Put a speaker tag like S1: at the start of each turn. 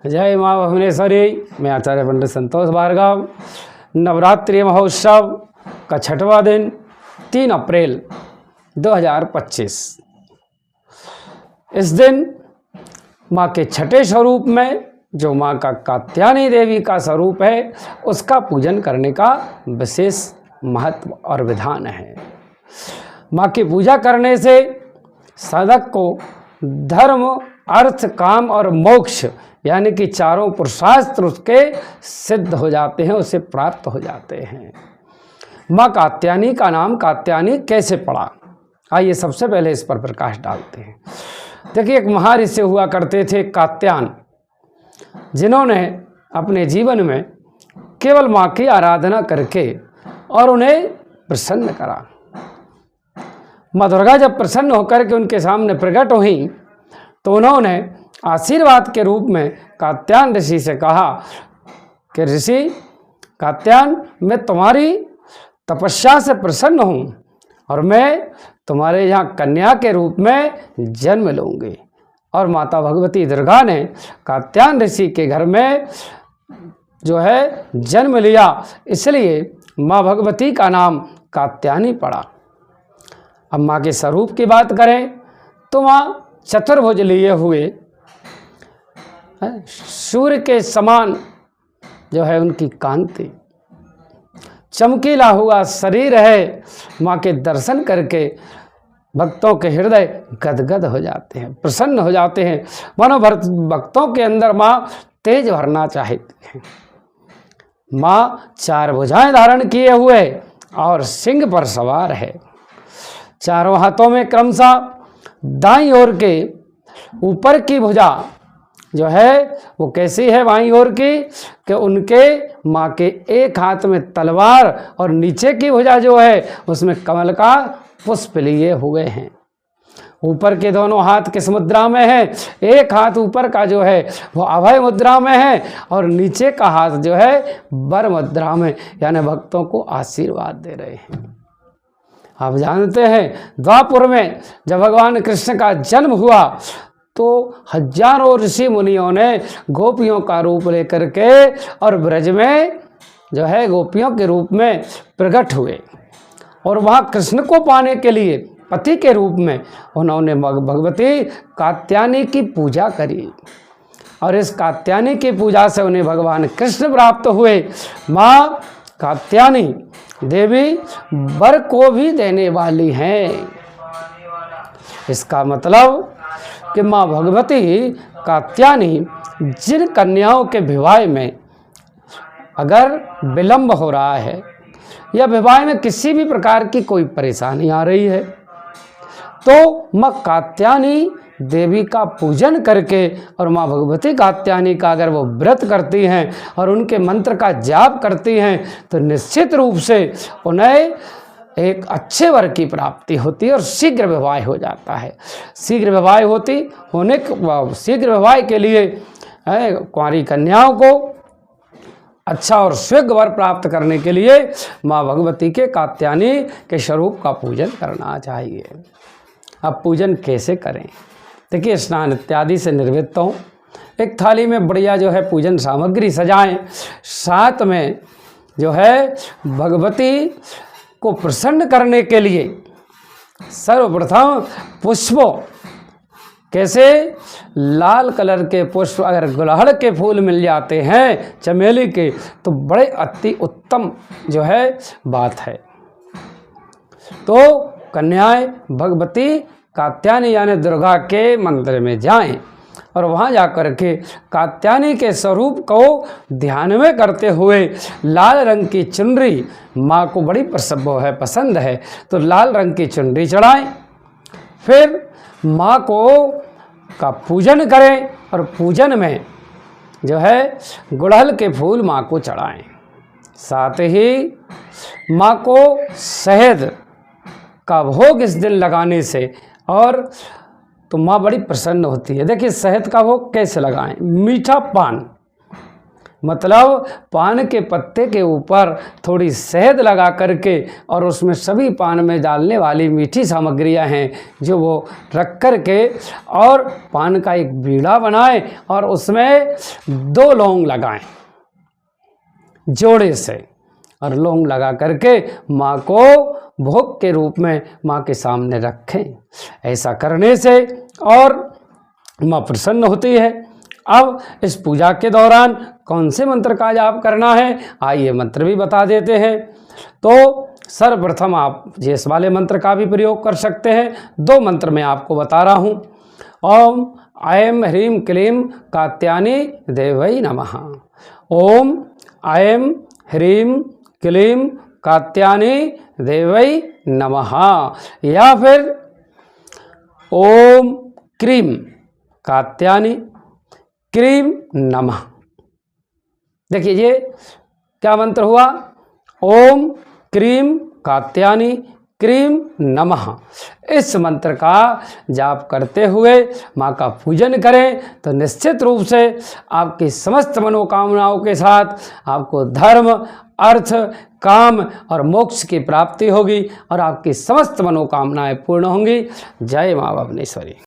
S1: जय माँ भुवनेश्वरी। मैं आचार्य पंडित संतोष भार्गव। नवरात्रि महोत्सव का 6वां दिन 3 अप्रैल 2025। इस दिन माँ के छठे स्वरूप में जो माँ का कात्यायनी देवी का स्वरूप है उसका पूजन करने का विशेष महत्व और विधान है। माँ की पूजा करने से साधक को धर्म, अर्थ, काम और मोक्ष यानी कि चारों पुरुषार्थ उसके सिद्ध हो जाते हैं, उसे प्राप्त हो जाते हैं। माँ कात्यायनी का नाम कात्यायनी कैसे पड़ा, आइए सबसे पहले इस पर प्रकाश डालते हैं। देखिए, एक महर्षि हुआ करते थे कात्यायन, जिन्होंने अपने जीवन में केवल माँ की आराधना करके और उन्हें प्रसन्न करा। माँ दुर्गा जब प्रसन्न होकर के उनके सामने प्रकट हुई तो उन्होंने आशीर्वाद के रूप में कात्यायन ऋषि से कहा कि ऋषि कात्यायन, मैं तुम्हारी तपस्या से प्रसन्न हूँ और मैं तुम्हारे यहाँ कन्या के रूप में जन्म लूँगी। और माता भगवती दुर्गा ने कात्यायन ऋषि के घर में जो है जन्म लिया, इसलिए माँ भगवती का नाम कात्यायनी पड़ा। अब माँ के स्वरूप की बात करें तो माँ चतुर्भुज लिए हुए सूर्य के समान जो है उनकी कांति, चमकीला हुआ शरीर है। माँ के दर्शन करके भक्तों के हृदय गदगद हो जाते हैं, प्रसन्न हो जाते हैं। मानो भक्तों के अंदर माँ तेज भरना चाहती है। माँ 4 भुजाएं धारण किए हुए और सिंह पर सवार है। चारों हाथों में क्रमशः दाईं ओर के ऊपर की भुजा जो है वो कैसी है बाईं ओर की, कि उनके माँ के एक हाथ में तलवार और नीचे की भुजा जो है उसमें कमल का पुष्प लिए हुए हैं। ऊपर के दोनों हाथ किस मुद्रा में है, एक हाथ ऊपर का जो है वो अभय मुद्रा में है और नीचे का हाथ जो है वर मुद्रा में, यानी भक्तों को आशीर्वाद दे रहे हैं। आप जानते हैं द्वापर में जब भगवान कृष्ण का जन्म हुआ तो हजारों ऋषि मुनियों ने गोपियों का रूप लेकर के और ब्रज में जो है गोपियों के रूप में प्रकट हुए और वहाँ कृष्ण को पाने के लिए पति के रूप में उन्होंने भगवती कात्यायनी की पूजा करी और इस कात्यायनी की पूजा से उन्हें भगवान कृष्ण प्राप्त हुए। माँ कात्यायनी देवी वर को भी देने वाली हैं। इसका मतलब कि माँ भगवती कात्यायनी जिन कन्याओं के विवाह में अगर विलंब हो रहा है या विवाह में किसी भी प्रकार की कोई परेशानी आ रही है तो माँ कात्यायनी देवी का पूजन करके और माँ भगवती कात्यायनी का अगर वो व्रत करती हैं और उनके मंत्र का जाप करती हैं तो निश्चित रूप से उन्हें एक अच्छे वर की प्राप्ति होती है और शीघ्र विवाह हो जाता है। शीघ्र विवाह के लिए कुंवारी कन्याओं को अच्छा और शीघ्र वर प्राप्त करने के लिए माँ भगवती के कात्यायनी के स्वरूप का पूजन करना चाहिए। अब पूजन कैसे करें, देखिए, स्नान इत्यादि से निर्वृत्त हों, एक थाली में बढ़िया जो है पूजन सामग्री सजाएं, साथ में जो है भगवती को प्रसन्न करने के लिए सर्वप्रथम पुष्पों, कैसे, लाल कलर के पुष्प, अगर गुड़हल के फूल मिल जाते हैं चमेली के तो बड़े अति उत्तम जो है बात है। तो कन्याएं भगवती कात्यायनी यानी दुर्गा के मंदिर में जाएं और वहाँ जाकर के कात्यायनी के स्वरूप को ध्यान में करते हुए लाल रंग की चुनरी, माँ को बड़ी पसंद है तो लाल रंग की चुनरी चढ़ाएं। फिर माँ का पूजन करें और पूजन में जो है गुड़हल के फूल माँ को चढ़ाएं। साथ ही माँ को शहद का भोग इस दिन लगाने से और तो माँ बड़ी प्रसन्न होती है। देखिए, शहद का भोग कैसे लगाएं, मीठा पान मतलब पान के पत्ते के ऊपर थोड़ी शहद लगा करके और उसमें सभी पान में डालने वाली मीठी सामग्रियां हैं जो वो रख करके और पान का एक बीड़ा बनाएं और उसमें 2 लौंग लगाएं जोड़े से, और लौंग लगा करके माँ को भोग के रूप में माँ के सामने रखें। ऐसा करने से और माँ प्रसन्न होती है। अब इस पूजा के दौरान कौन से मंत्र का जाप करना है, आइए मंत्र भी बता देते हैं। तो सर्वप्रथम आप इस वाले मंत्र का भी प्रयोग कर सकते हैं। 2 मंत्र मैं आपको बता रहा हूँ। ओम ऐं ह्रीं क्लीं कात्यायनी देवै नमः। ओम ऐं ह्रीं क्लीं कात्यायनी देवै नमः। या फिर ओम क्रीं कात्यायनी क्रीं नमः। देखिए ये क्या मंत्र हुआ, ओम क्रीं कात्यायनी क्रीं नमः। इस मंत्र का जाप करते हुए माँ का पूजन करें तो निश्चित रूप से आपकी समस्त मनोकामनाओं के साथ आपको धर्म, अर्थ, काम और मोक्ष की प्राप्ति होगी और आपकी समस्त मनोकामनाएं पूर्ण होंगी। जय माँ भवनेश्वरी।